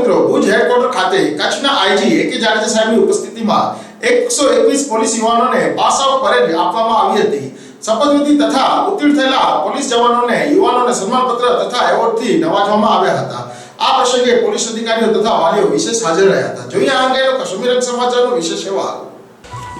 મિત્રો ભુજ હેડક્વાર્ટર ખાતે કચ્છના આઈજી એકે જાડેજા સાહેબની ઉપસ્થિતિમાં 121 પોલીસ યુવાનોને પાસ આઉટ પરેડ આપવામાં આવી હતી। શપથવિધિ તથા ઉત્તીર્ણ થયેલા પોલીસ જવાનોને યુવાનોને સન્માનપત્ર તથા એવોર્ડથી નવાજવામાં આવ્યા હતા। આ પ્રસંગે પોલીસ અધિકારીઓ તથા વાલીઓ વિશેષ હાજર રહ્યા હતા। જોઈએ આ અંગેનો કશ્મીર રંગ સમાચારનો વિશેષ અહેવાલ।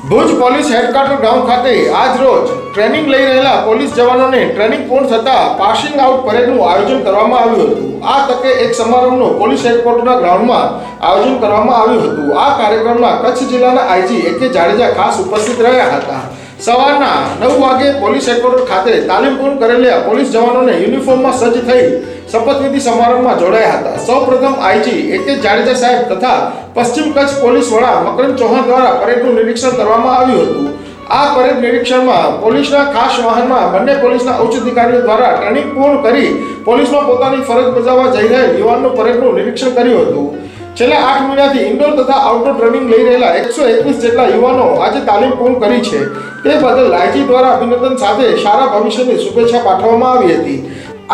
ભુજ પોલીસ હેડક્વાર્ટર ગ્રાઉન્ડ ખાતે આજ રોજ ટ્રેનિંગ લઈ રહેલા પોલીસ જવાનોને ટ્રેનિંગ પૂર્ણ થતા પાસિંગ આઉટ પરેડનું આયોજન કરવામાં આવ્યું હતું। આ તકે એક સમારોહનું પોલીસ હેડક્વાર્ટરના ગ્રાઉન્ડમાં આયોજન કરવામાં આવ્યું હતું। આ કાર્યક્રમમાં કચ્છ જિલ્લાના આઈજી એકે જાડેજા ખાસ ઉપસ્થિત રહ્યા હતા। સવારના 9 વાગે પોલીસ હેડક્વાર્ટર ખાતે તાલીમ પૂર્ણ કરેલા પોલીસ જવાનોને યુનિફોર્મમાં સજ્જ થઈ શપથવિધિ સમારોહમાં જોડાયા હતા। સૌપ્રથમ આઈજી એકે જાડેજા સાહેબ તથા પશ્ચિમ કચ્છ પોલીસ વડા મકરંદ ચૌહાણ દ્વારા પરેડનું નિરીક્ષણ કરવામાં આવ્યું હતું। આ પરેડ નિરીક્ષણમાં પોલીસના ખાસ વાહનમાં બંને પોલીસના ઉચ્ચ અધિકારીઓ દ્વારા ટ્રેનિંગ પૂર્ણ કરી પોલીસમાં પોતાની ફરજ બજાવવા જઈ રહેલ યુવાનનું પરેડનું નિરીક્ષણ કર્યું હતું। છેલ્લા 8 મહિનાથી ઇન્ડોર તથા આઉટડોર ટ્રેનિંગ લઈ રહેલા 121 જેટલા યુવાનો આજે તાલીમ પૂર્ણ કરી છે। તે બદલ આઈજી દ્વારા અભિનંદન સાથે સારા ભવિષ્યની શુભેચ્છા પાઠવવામાં આવી હતી।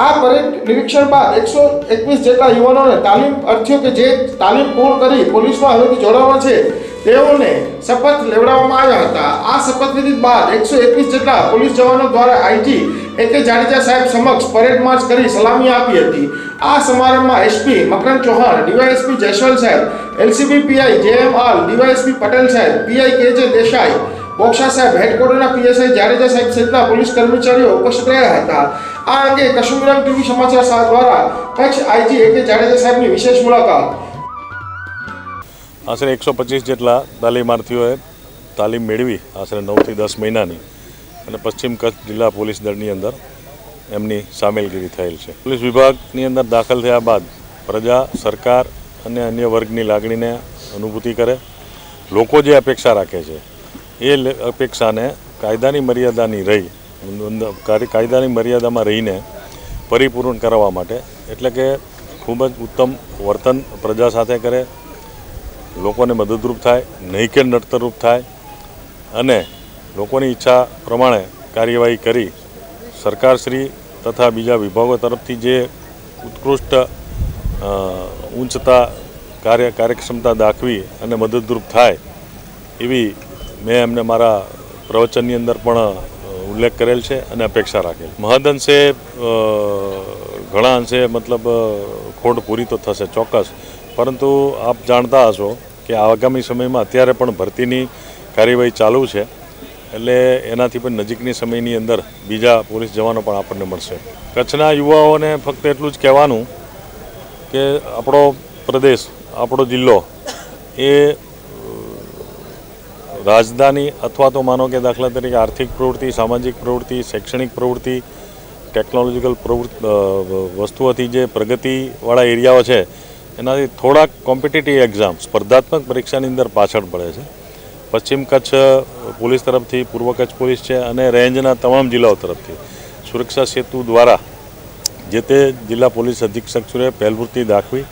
આ પરેડ નિરીક્ષણ બાદ 121 જેટલા યુવાનોને તાલીમ અર્થીઓ કે જે તાલીમ પૂર્ણ કરી પોલીસમાં હવેથી જોડાવા છે તેઓને શપથ લેવડાવવામાં આવ્યા હતા। આ શપથવિધિ બાદ 121 જેટલા પોલીસ જવાનો દ્વારા આઈજી એકે જાડેજા સાહેબ સમક્ષ પરેડ માર્ચ કરી સલામી આપી હતી। આ સમારંભમાં એસપી મકરંદ ચૌહાણ, ડીવાયએસપી જયસ્વાલ સાહેબ, LCB PI JMR, DYSP Patel સાહેબ, પીઆઈ કેજે દેસાઈ, બોક્ષા સાહેબ, હેડક્વાર્ટરના પીએસઆઈ જાડેજા સાહેબ સહિતના પોલીસ કર્મચારીઓ ઉપસ્થિત રહ્યા હતા। આ અંગે કશ્મીર રંગ ટીવી સમાચાર સાથ દ્વારા કચ્છ આઈજી એકે જાડેજા સાહેબની વિશેષ મુલાકાત। આશરે 125 જેટલા તાલીમાર્થીઓએ તાલીમ મેળવી આશરે 9 થી 10 મહિનાની અને પશ્ચિમ કચ્છ જિલ્લા પોલીસ દળની અંદર એમની સામેલગીરી થયેલ છે। પોલીસ વિભાગની અંદર દાખલ થયા બાદ પ્રજા, સરકાર અને અન્ય વર્ગની લાગણીને અનુભૂતિ કરે, લોકો જે અપેક્ષા રાખે છે એ અપેક્ષાને કાયદાની મર્યાદામાં રહીને પરિપૂર્ણ કરવા માટે એટલે કે ખૂબ જ ઉત્તમ વર્તન પ્રજા સાથે કરે, લોકોને મદદરૂપ થાય, નહીં કે નડતરરૂપ થાય અને લોકોની ઈચ્છા પ્રમાણે કાર્યવાહી કરી સરકારશ્રી તથા બીજા વિભાગો તરફથી જે ઉત્કૃષ્ટ ઊંચતા કાર્યક્ષમતા દાખવી અને મદદરૂપ થાય એવી મેં એમને મારા પ્રવચનની અંદર પણ ઉલ્લેખ કરેલ છે અને અપેક્ષા રાખેલ। મહદઅંશે ઘણા અંશે મતલબ ખોટ પૂરી તો થશે ચોક્કસ, પરંતુ આપ જાણતા હશો કે આગામી સમયમાં અત્યારે પણ ભરતીની કાર્યવાહી ચાલુ છે, એટલે એનાથી પણ નજીકની સમયની અંદર બીજા પોલીસ જવાનો પણ આપણને મળશે। કચ્છના યુવાઓને ફક્ત એટલું જ કહેવાનું કે આપણો પ્રદેશ, આપણો જિલ્લો એ રાજધાની અથવા તો માનો કે દાખલા તરીકે આર્થિક પ્રવૃત્તિ, સામાજિક પ્રવૃત્તિ, શૈક્ષણિક પ્રવૃત્તિ, ટેકનોલોજીકલ વસ્તુઓથી જે પ્રગતિવાળા એરિયાઓ છે એનાથી થોડાક કોમ્પિટિટિવ એક્ઝામ સ્પર્ધાત્મક પરીક્ષાની અંદર પાછળ પડે છે। પશ્ચિમ કચ્છ પોલીસ તરફથી, પૂર્વ કચ્છ પોલીસ છે અને રેન્જના તમામ જિલ્લાઓ તરફથી સુરક્ષા સેતુ દ્વારા જે તે જિલ્લા પોલીસ અધિક્ષકશ્રીએ પહેલવૃત્તિ દાખવી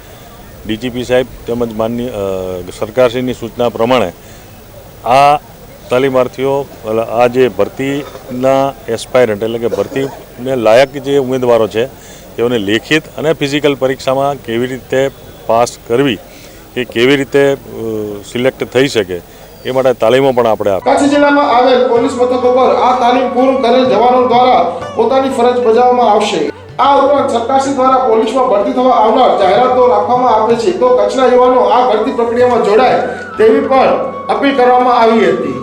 ડીજીપી સાહેબ તેમજ માનનીય સરકારશ્રીની સૂચના પ્રમાણે આ તાલીમાર્થીઓ, આ જે ભરતીના એસ્પાયરન્ટ એટલે કે ભરતીને લાયક જે ઉમેદવારો છે તેઓને લેખિત અને ફિઝિકલ પરીક્ષામાં કેવી રીતે પાસ કરવી કે કેવી રીતે સિલેક્ટ થઈ શકે એ માટે તાલીમો પણ આપણે આપી। કચ્છ જિલ્લામાં આવેલ પોલીસ મથકો પર આ તાલીમ પૂર્ણ કરેલ જવાનો દ્વારા પોતાની ફરજ બજાવવામાં આવશે। આ ઉપરાંત સરકારશ્રી દ્વારા પોલીસમાં ભરતી થવા આવનાર જાહેરાતો રાખવામાં આવે છે, તો કચ્છના યુવાનો આ ભરતી પ્રક્રિયામાં જોડાય તેવી પણ અપીલ કરવામાં આવી હતી।